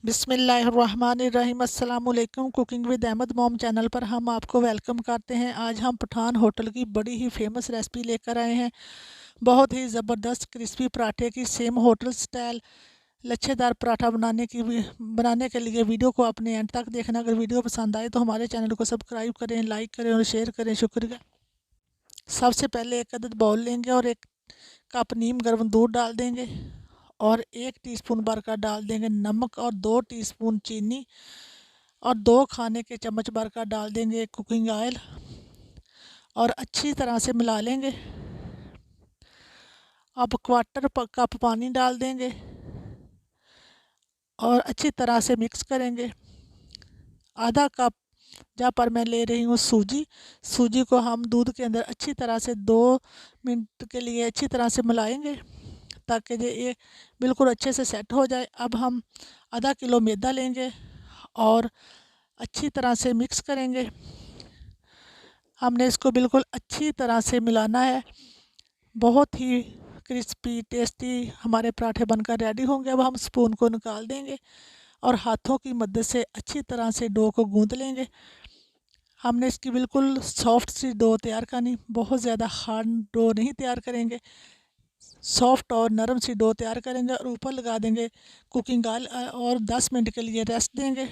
बिस्मिल्लाहिर्रहमानिर्रहीम। अस्सलामुअलैकुम। Cooking with Ahmad mom channel पर हम आपको वेलकम करते हैं। आज हम पठान होटल की बड़ी ही फेमस रेसिपी लेकर आए हैं। बहुत ही ज़बरदस्त क्रिस्पी पराठे की सेम होटल स्टाइल लच्छेदार पराठा बनाने के लिए वीडियो को अपने एंड तक देखना। अगर वीडियो पसंद आए तो हमारे चैनल को सब्सक्राइब करें, लाइक करें और शेयर करें। शुक्रिया। सबसे पहले एक अदद बाउल लेंगे और एक कप नीम गर्म दूध डाल देंगे और 1 टीस्पून भर कर डाल देंगे नमक और 2 टीस्पून चीनी और 2 खाने के चम्मच भर कर डाल देंगे कुकिंग ऑयल और अच्छी तरह से मिला लेंगे। अब क्वार्टर कप पानी डाल देंगे और अच्छी तरह से मिक्स करेंगे। आधा कप जहाँ पर मैं ले रही हूँ सूजी को हम दूध के अंदर अच्छी तरह से 2 मिनट के लिए अच्छी तरह से मिलाएंगे ताकि ये बिल्कुल अच्छे से सेट हो जाए। अब हम आधा किलो मैदा लेंगे और अच्छी तरह से मिक्स करेंगे। हमने इसको बिल्कुल अच्छी तरह से मिलाना है। बहुत ही क्रिस्पी टेस्टी हमारे पराठे बनकर रेडी होंगे। अब हम स्पून को निकाल देंगे और हाथों की मदद से अच्छी तरह से डो को गूंद लेंगे। हमने इसकी बिल्कुल सॉफ्ट सी डो तैयार करनी, बहुत ज़्यादा हार्ड डो नहीं तैयार करेंगे। सॉफ्ट और नरम सी डो तैयार करेंगे और ऊपर लगा देंगे कुकिंग ऑयल और 10 मिनट के लिए रेस्ट देंगे।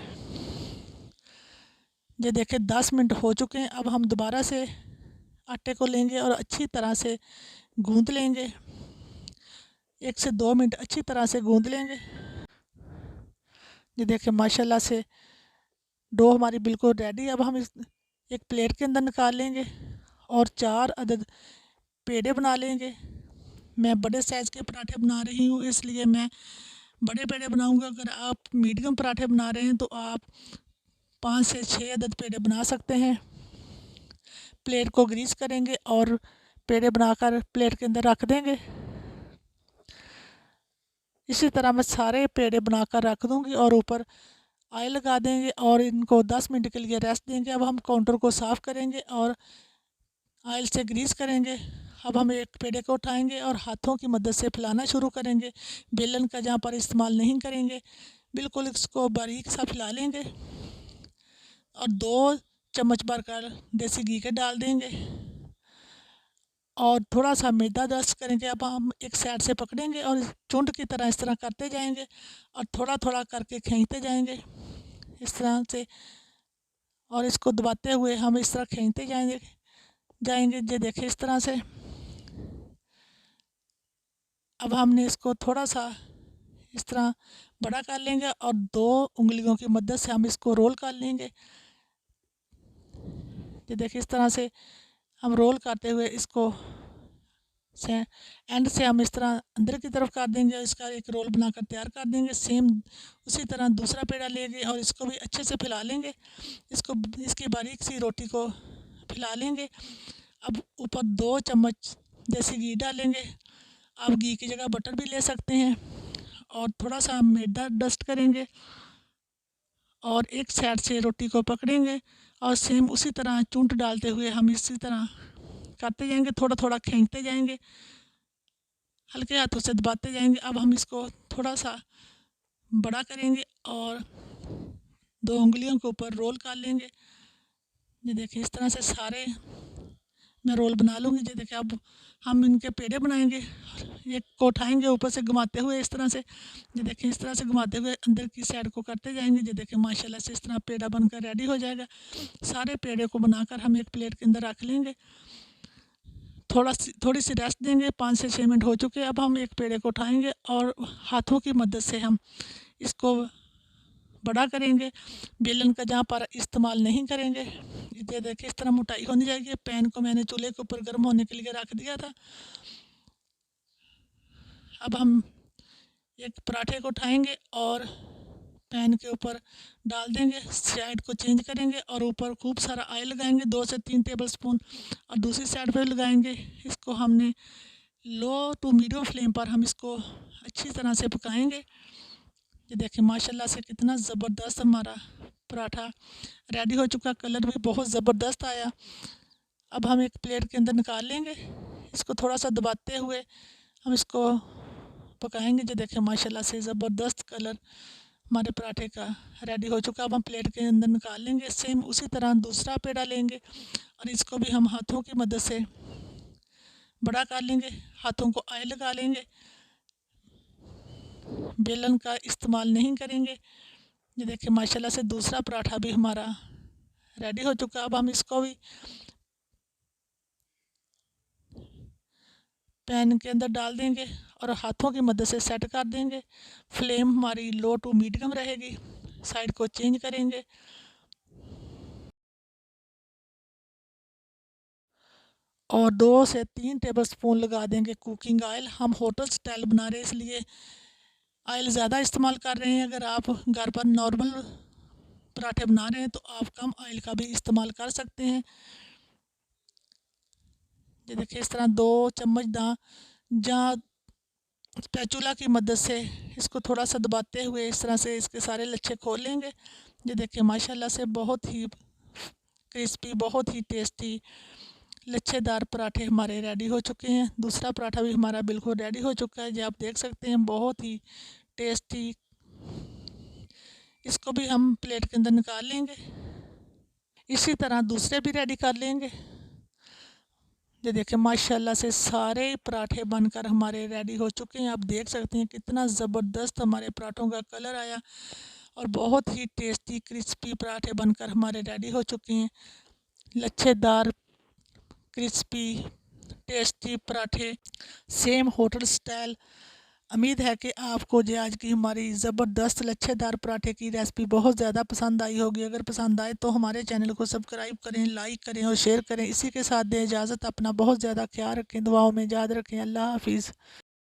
ये देखिए 10 मिनट हो चुके हैं। अब हम दोबारा से आटे को लेंगे और अच्छी तरह से गूंद लेंगे। 1 से 2 मिनट अच्छी तरह से गूंद लेंगे। ये देखिए माशाल्लाह से डो हमारी बिल्कुल रेडी। अब हम इस एक प्लेट के अंदर निकाल लेंगे और 4 अदद पेड़े बना लेंगे। मैं बड़े साइज़ के पराठे बना रही हूँ इसलिए मैं बड़े पेड़े बनाऊँगा। अगर आप मीडियम पराठे बना रहे हैं तो आप 5 से 6 अदद पेड़े बना सकते हैं। प्लेट को ग्रीस करेंगे और पेड़े बनाकर प्लेट के अंदर रख देंगे। इसी तरह मैं सारे पेड़े बनाकर रख दूँगी और ऊपर ऑयल लगा देंगे और इनको 10 मिनट के लिए रेस्ट देंगे। अब हम काउंटर को साफ़ करेंगे और ऑयल से ग्रीस करेंगे। अब हम एक पेड़े को उठाएंगे और हाथों की मदद से फैलाना शुरू करेंगे। बेलन का जहाँ पर इस्तेमाल नहीं करेंगे, बिल्कुल इसको बारीक सा फैला लेंगे और 2 चम्मच भर कर देसी घी के डाल देंगे और थोड़ा सा मैदा डस्ट करेंगे। अब हम एक साइड से पकड़ेंगे और चुंड की तरह इस तरह करते जाएंगे और थोड़ा थोड़ा करके खींचते जाएंगे इस तरह से, और इसको दबाते हुए हम इस तरह खींचते जाएंगे। ये देखिए इस तरह से। अब हमने इसको थोड़ा सा इस तरह बड़ा कर लेंगे और 2 उंगलियों की मदद से हम इसको रोल कर लेंगे। ये देखिए इस तरह से हम रोल करते हुए इसको एंड से हम इस तरह अंदर की तरफ कर देंगे। इसका एक रोल बनाकर तैयार कर देंगे। सेम उसी तरह दूसरा पेड़ा लेंगे और इसको भी अच्छे से फैला लेंगे। इसकी बारीक सी रोटी को फैला लेंगे। अब ऊपर 2 चम्मच देसी घी डालेंगे। आप घी की जगह बटर भी ले सकते हैं और थोड़ा सा मैदा डस्ट करेंगे और एक साइड से रोटी को पकड़ेंगे और सेम उसी तरह चूंट डालते हुए हम इसी तरह करते जाएंगे। थोड़ा थोड़ा खींचते जाएंगे, हल्के हाथों से दबाते जाएंगे। अब हम इसको थोड़ा सा बड़ा करेंगे और 2 उंगलियों के ऊपर रोल कर लेंगे। ये देखिए इस तरह से सारे मैं रोल बना लूँगी। ये देखिए अब हम इनके पेड़े बनाएंगे। एक को उठाएंगे ऊपर से घुमाते हुए इस तरह से। ये देखिए इस तरह से घुमाते हुए अंदर की साइड को करते जाएंगे। ये देखिए माशाल्लाह से इस तरह पेड़ा बनकर रेडी हो जाएगा। सारे पेड़े को बनाकर हम एक प्लेट के अंदर रख लेंगे। थोड़ी सी रेस्ट देंगे। 5 से 6 मिनट हो चुके हैं। अब हम एक पेड़े को उठाएंगे और हाथों की मदद से हम इसको बड़ा करेंगे। बेलन का जहाँ पर इस्तेमाल नहीं करेंगे। ये देखिए इस तरह मोटाई होनी चाहिए। पैन को मैंने चूल्हे के ऊपर गर्म होने के लिए रख दिया था। अब हम एक पराठे को उठाएंगे और पैन के ऊपर डाल देंगे। साइड को चेंज करेंगे और ऊपर खूब सारा ऑयल लगाएंगे, 2 से 3 टेबलस्पून, और दूसरी साइड पर लगाएंगे। इसको हमने लो टू मीडियम फ्लेम पर हम इसको अच्छी तरह से पकाएंगे। ये देखिए माशाल्लाह से कितना ज़बरदस्त हमारा पराठा रेडी हो चुका। कलर भी बहुत ज़बरदस्त आया। अब हम एक प्लेट के अंदर निकाल लेंगे। इसको थोड़ा सा दबाते हुए हम इसको पकाएंगे। जो देखिए माशाल्लाह से ज़बरदस्त कलर हमारे पराठे का रेडी हो चुका। अब हम प्लेट के अंदर निकाल लेंगे। सेम उसी तरह दूसरा पेड़ा लेंगे और इसको भी हम हाथों की मदद से बड़ा कर लेंगे। हाथों को ऑयल लगा लेंगे, बेलन का इस्तेमाल नहीं करेंगे। ये देखिए माशाल्लाह से दूसरा पराठा भी हमारा रेडी हो चुका। अब हम इसको भी पैन के अंदर डाल देंगे और हाथों की मदद से सेट कर देंगे। फ्लेम हमारी लो टू मीडियम रहेगी। साइड को चेंज करेंगे और 2 से 3 टेबलस्पून लगा देंगे कुकिंग ऑयल। हम होटल स्टाइल बना रहे हैं इसलिए ऑयल ज़्यादा इस्तेमाल कर रहे हैं। अगर आप घर पर नॉर्मल पराठे बना रहे हैं तो आप कम ऑयल का भी इस्तेमाल कर सकते हैं। ये देखिए इस तरह 2 चम्मच जहाँ स्पैचुला की मदद से इसको थोड़ा सा दबाते हुए इस तरह से इसके सारे लच्छे खोल लेंगे। ये देखिए माशाल्लाह से बहुत ही क्रिस्पी, बहुत ही टेस्टी लच्छेदार पराठे हमारे रेडी हो चुके हैं। दूसरा पराठा भी हमारा बिल्कुल रेडी हो चुका है। जो आप देख सकते हैं बहुत ही टेस्टी। इसको भी हम प्लेट के अंदर निकाल लेंगे। इसी तरह दूसरे भी रेडी कर लेंगे। ये देखिए माशाल्लाह से सारे पराठे बनकर हमारे रेडी हो चुके हैं। आप देख सकते हैं कितना ज़बरदस्त हमारे पराठों का कलर आया और बहुत ही टेस्टी क्रिस्पी पराठे बनकर हमारे रेडी हो चुके हैं। लच्छेदार क्रिस्पी टेस्टी पराठे सेम होटल स्टाइल। उम्मीद है कि आपको जो आज की हमारी ज़बरदस्त लच्छेदार पराठे की रेसिपी बहुत ज़्यादा पसंद आई होगी। अगर पसंद आए तो हमारे चैनल को सब्सक्राइब करें, लाइक करें और शेयर करें। इसी के साथ दें इजाज़त। अपना बहुत ज़्यादा ख्याल रखें, दुआओं में याद रखें। अल्लाह हाफिज़।